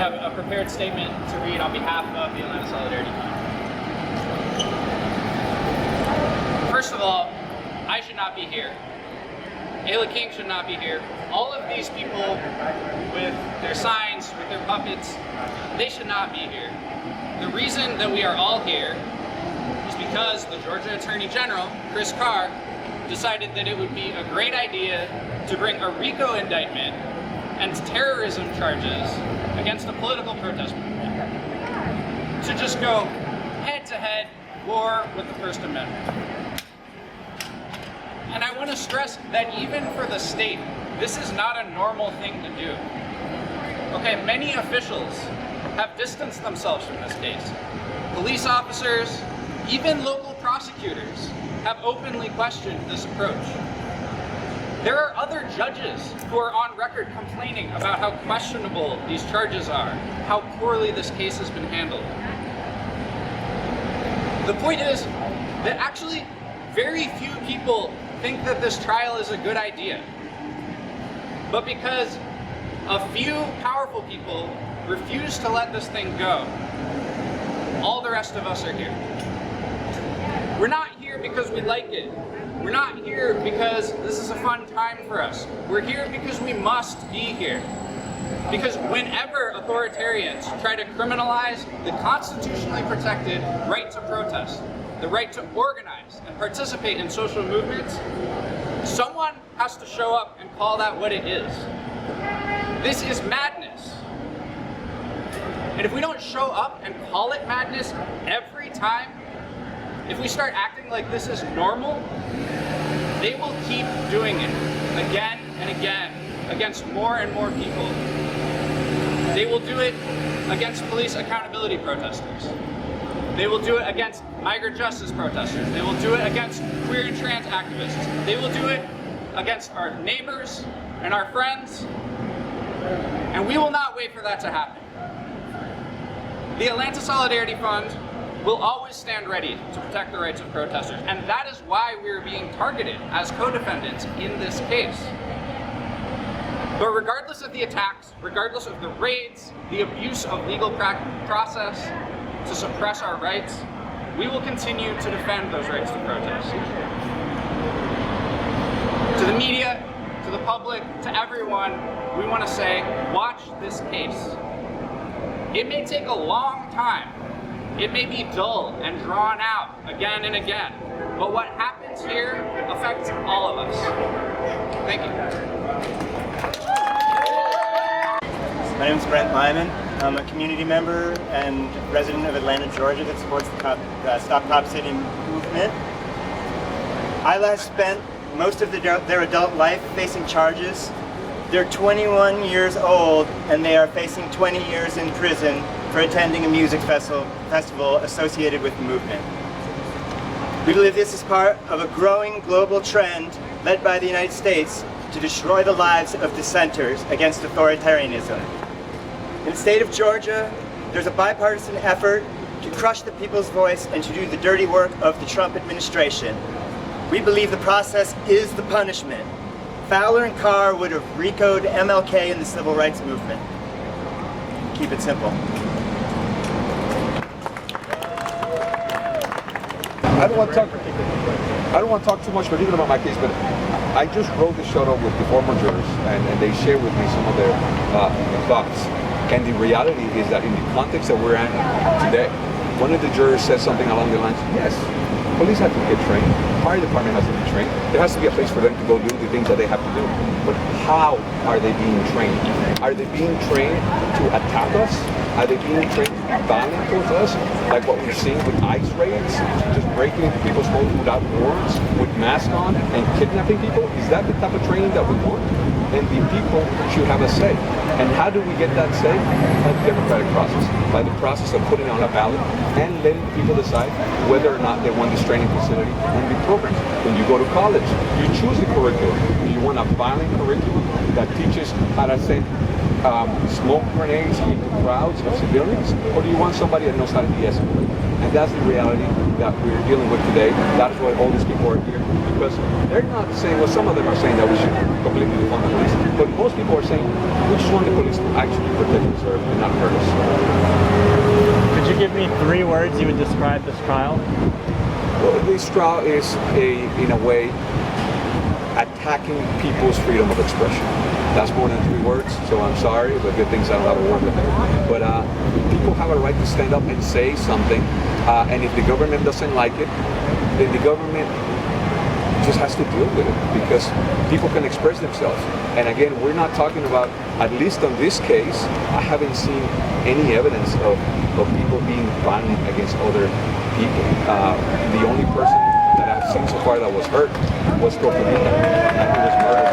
have a prepared statement to read on behalf of the Atlanta Solidarity Fund. First of all, I should not be here. Ayla King should not be here. All of these people with their signs, with their puppets, they should not be here. The reason that we are all here is because the Georgia Attorney General, Chris Carr, decided that it would be a great idea to bring a RICO indictment and terrorism charges against a political protest movement. To just go head-to-head war with the First Amendment. And I want to stress that even for the state, this is not a normal thing to do. Okay, many officials have distanced themselves from this case. Police officers, even local prosecutors, have openly questioned this approach. There are other judges who are on record complaining about how questionable these charges are, how poorly this case has been handled. The point is that actually very few people think that this trial is a good idea. But because a few powerful people refuse to let this thing go, all the rest of us are here. We're not here because we like it. We're not here because this is a fun time for us. We're here because we must be here. Because whenever authoritarians try to criminalize the constitutionally protected right to protest, the right to organize and participate in social movements, someone has to show up and call that what it is. This is madness. And if we don't show up and call it madness every time, if we start acting like this is normal, they will keep doing it again and again against more and more people. They will do it against police accountability protesters. They will do it against migrant justice protesters. They will do it against queer and trans activists. They will do it against our neighbors and our friends. And we will not wait for that to happen. The Atlanta Solidarity Fund will always stand ready to protect the rights of protesters. And that is why we are being targeted as co-defendants in this case. But regardless of the attacks, regardless of the raids, the abuse of legal process to suppress our rights, we will continue to defend those rights to protest. To the media, to the public, to everyone, we want to say, watch this case. It may take a long time. It may be dull and drawn out again and again, but what happens here affects all of us. Thank you. My name is Brent Lyman. I'm a community member and resident of Atlanta, Georgia that supports the Stop Cop City movement. Ayla has spent most of their adult life facing charges. They're 21 years old and they are facing 20 years in prison for attending a music festival associated with the movement. We believe this is part of a growing global trend led by the United States to destroy the lives of dissenters against authoritarianism. In the state of Georgia, there's a bipartisan effort to crush the people's voice and to do the dirty work of the Trump administration. We believe the process is the punishment. Fowler and Carr would have RICO'd MLK in the civil rights movement. Keep it simple. I don't want to talk too much, but even about my case. But I just wrote the shuttle with the former jurors, and they shared with me some of their thoughts. And the reality is that in the context that we're in today, one of the jurors says something along the lines, yes, police have to get trained, fire department has to be trained, there has to be a place for them to go do the things that they have to do. But how are they being trained? Are they being trained to attack us? Are they being trained to be violent towards us? Like what we've seen with ICE raids, just breaking into people's homes without warrants, with masks on, and kidnapping people? Is that the type of training that we want? And the people should have a say. And how do we get that say? By the democratic process. By the process of putting on a ballot and letting people decide whether or not they want this training facility and the programs. When you go to college, you choose the curriculum. Do you want a violent curriculum that teaches how to say smoke grenades into crowds of civilians, or do you want somebody that knows how to de-escalate? And that's the reality that we're dealing with today. That is why all these people are here, because they're not saying, well, some of them are saying that we should completely defund the police, but most people are saying we just want the police to actually protect and serve and not hurt us. Could you give me 3 words you would describe this trial? Well, this trial is in a way, attacking people's freedom of expression. That's more than 3 words, so I'm sorry, but good things I don't have a word with it. But people have a right to stand up and say something, and if the government doesn't like it, then the government just has to deal with it, because people can express themselves. And again, we're not talking about, at least on this case, I haven't seen any evidence of people being violent against other people. The only person that I've seen so far that was hurt was Fulton County, and he was murdered